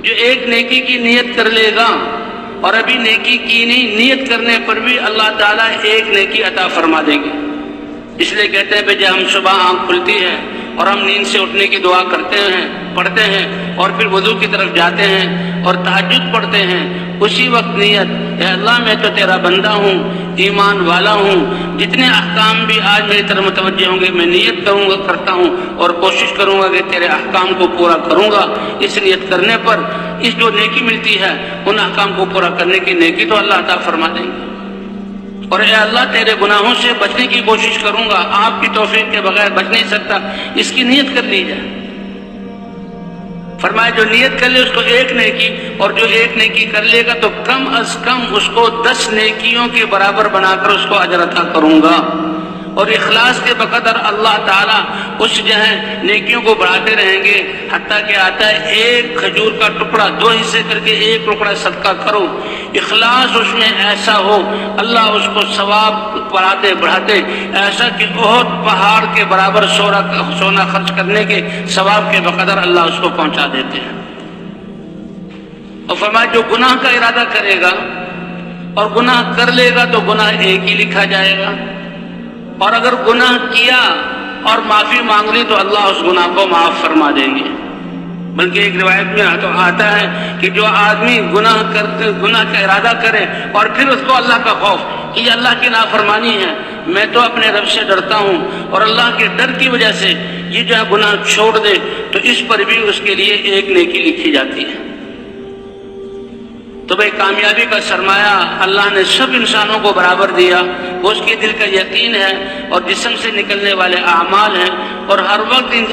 جو ایک نیکی کی نیت کر لے گا اور ابھی نیکی کی نہیں، نیت کرنے پر بھی اللہ تعالیٰ ایک نیکی عطا فرما دیں گے۔ اس لیے کہتے ہیں کہ جب ہم صبح آنکھ کھلتی ہے اور ہم نیند سے اٹھنے کی دعا کرتے ہیں، پڑھتے ہیں، اور پھر وضو کی طرف جاتے ہیں اور تہجد پڑھتے ہیں، اسی وقت نیت، اے اللہ میں تو تیرا بندہ ہوں، ایمان والا ہوں، جتنے احکام بھی آج میری طرف متوجہ ہوں گے میں نیت کرتا ہوں اور کوشش کروں گا کہ تیرے احکام کو پورا کروں گا۔ اس نیت کرنے پر اس جو نیکی ملتی ہے ان احکام کو پورا کرنے کی نیکی تو اللہ عطا فرما دیں گے۔ اور اے اللہ تیرے گناہوں سے بچنے کی کوشش کروں گا، آپ کی توفیق کے بغیر بچ نہیں سکتا، اس کی نیت کر لی جائے۔ فرمایا جو نیت کر لے اس کو ایک نیکی، اور جو ایک نیکی کر لے گا تو کم از کم اس کو 10 نیکیوں کے برابر بنا کر اس کو اجر عطا کروں گا۔ اور اخلاص کے بقدر اللہ تعالیٰ اس جو ہے نیکیوں کو بڑھاتے رہیں گے، حتیٰ کہ آتا ہے ایک کھجور کا ٹکڑا 2 حصے کر کے ایک ٹکڑا صدقہ کرو، اخلاص اس میں ایسا ہو، اللہ اس کو ثواب بڑھاتے ایسا کہ احد پہاڑ کے برابر سونا خرچ کرنے کے ثواب کے بقدر اللہ اس کو پہنچا دیتے ہیں۔ اور فرمایا جو گناہ کا ارادہ کرے گا اور گناہ کر لے گا تو گناہ ایک ہی لکھا جائے گا، اور اگر گناہ کیا اور معافی مانگ لی تو اللہ اس گناہ کو معاف فرما دیں گے۔ بلکہ ایک روایت میں تو آتا ہے کہ جو آدمی گناہ کا ارادہ کرے اور پھر اس کو اللہ کا خوف کہ یہ اللہ کی نافرمانی ہے، میں تو اپنے رب سے ڈرتا ہوں، اور اللہ کے ڈر کی وجہ سے یہ جو ہے گناہ چھوڑ دے تو اس پر بھی اس کے لیے ایک نیکی لکھی جاتی ہے۔ تو بھئی کامیابی کا سرمایہ اللہ نے سب انسانوں کو برابر دیا، وہ اس کے دل کا یقین ہے اور جسم سے نکلنے والے اعمال ہیں، اور ہر وقت ان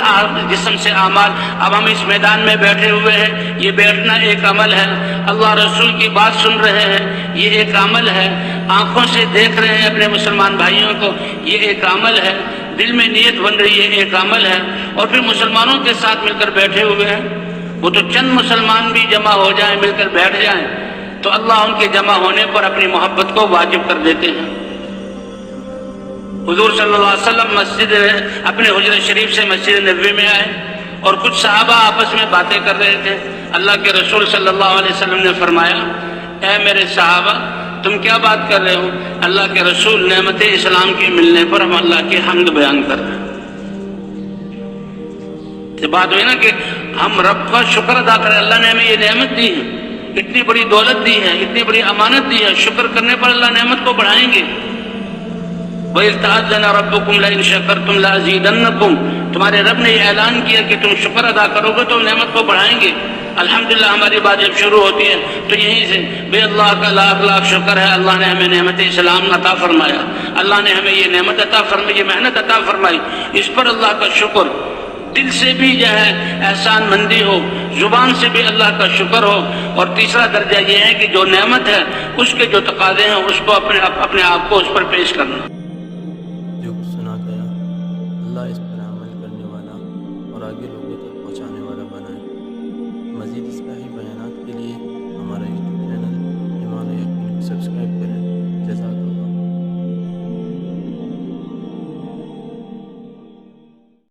جسم سے اعمال، اب ہم اس میدان میں بیٹھے ہوئے ہیں، یہ بیٹھنا ایک عمل ہے، اللہ رسول کی بات سن رہے ہیں یہ ایک عمل ہے، آنکھوں سے دیکھ رہے ہیں اپنے مسلمان بھائیوں کو یہ ایک عمل ہے، دل میں نیت بن رہی ہے ایک عمل ہے، اور پھر مسلمانوں کے ساتھ مل کر بیٹھے ہوئے ہیں۔ وہ تو چند مسلمان بھی جمع ہو جائیں، مل کر بیٹھ جائیں تو اللہ ان کے جمع ہونے پر اپنی محبت کو واجب کر دیتے ہیں۔ حضور صلی اللہ علیہ وسلم اپنے حجرہ شریف سے مسجد نبوی میں آئے اور کچھ صحابہ آپس میں باتیں کر رہے تھے۔ اللہ کے رسول صلی اللہ علیہ وسلم نے فرمایا، اے میرے صحابہ تم کیا بات کر رہے ہو؟ اللہ کے رسول نعمت اسلام کی ملنے پر ہم اللہ کی حمد بیان کر رہے ہیں۔ یہ بات ہوئی نا کہ ہم رب کا شکر ادا کریں، اللہ نے ہمیں یہ نعمت دی ہے، اتنی بڑی دولت دی ہے، اتنی بڑی امانت دی ہے، شکر کرنے پر اللہ نعمت کو بڑھائیں گے۔ وَإِذْ تَأَذَّنَ رَبُّكُمْ لَئِن شَكَرْتُمْ لَأَزِيدَنَّكُمْ، تمہارے رب نے یہ اعلان کیا کہ تم شکر ادا کرو گے تو نعمت کو بڑھائیں گے۔ الحمدللہ ہماری بات جب شروع ہوتی ہے تو یہیں سے بے اللہ کا لاکھ لاکھ شکر ہے، اللہ نے ہمیں نعمت اسلام عطا فرمایا، اللہ نے ہمیں یہ نعمت عطا فرمائی، یہ محنت عطا فرمائی، اس پر اللہ کا شکر، دل سے بھی جو ہے احسان مندی ہو، زبان سے بھی اللہ کا شکر ہو، اور تیسرا درجہ یہ ہے کہ جو نعمت ہے اس کے جو تقاضے ہیں اس کو اپنے آپ کو اس پر پیش کرنا۔ جو کچھ سنا گیا اللہ اس پر عمل کرنے والا اور آگے لوگوں تک پہنچانے والا بنائے۔ مزید اس کا ہی بیانات